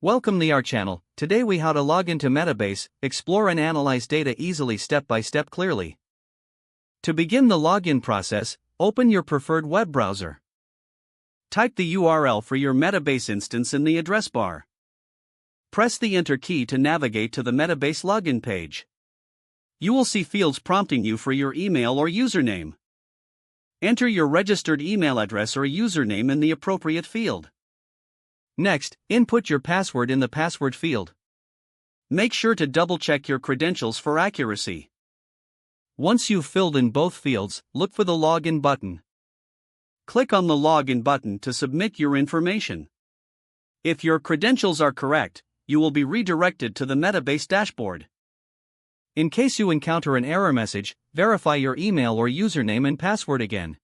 Welcome to our channel. Today we how to log into Metabase, explore and analyze data easily step by step clearly. To begin the login process, open your preferred web browser. Type the URL for your Metabase instance in the address bar. Press the Enter key to navigate to the Metabase login page. You will see fields prompting you for your email or username. Enter your registered email address or username in the appropriate field. Next, input your password in the password field. Make sure to double-check your credentials for accuracy. Once you've filled in both fields, look for the Login button. Click on the Login button to submit your information. If your credentials are correct, you will be redirected to the Metabase dashboard. In case you encounter an error message, verify your email or username and password again.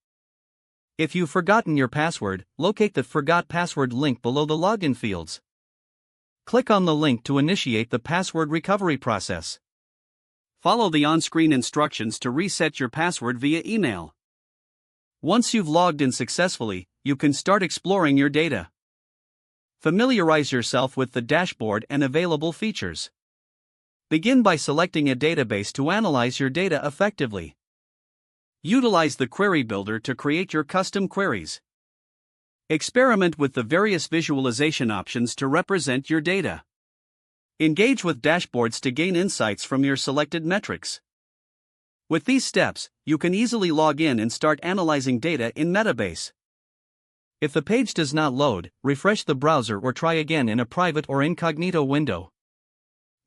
If you've forgotten your password, locate the Forgot Password link below the login fields. Click on the link to initiate the password recovery process. Follow the on-screen instructions to reset your password via email. Once you've logged in successfully, you can start exploring your data. Familiarize yourself with the dashboard and available features. Begin by selecting a database to analyze your data effectively. Utilize the Query Builder to create your custom queries. Experiment with the various visualization options to represent your data. Engage with dashboards to gain insights from your selected metrics. With these steps, you can easily log in and start analyzing data in Metabase. If the page does not load, refresh the browser or try again in a private or incognito window.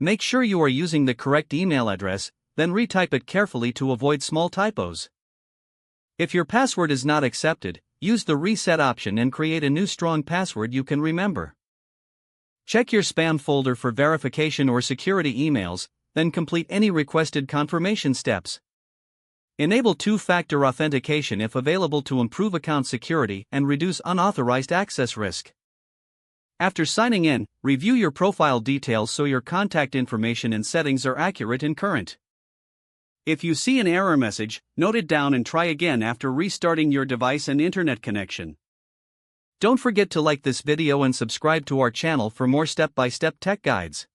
Make sure you are using the correct email address, then retype it carefully to avoid small typos. If your password is not accepted, use the reset option and create a new strong password you can remember. Check your spam folder for verification or security emails, then complete any requested confirmation steps. Enable two-factor authentication if available to improve account security and reduce unauthorized access risk. After signing in, review your profile details so your contact information and settings are accurate and current. If you see an error message, note it down and try again after restarting your device and internet connection. Don't forget to like this video and subscribe to our channel for more step-by-step tech guides.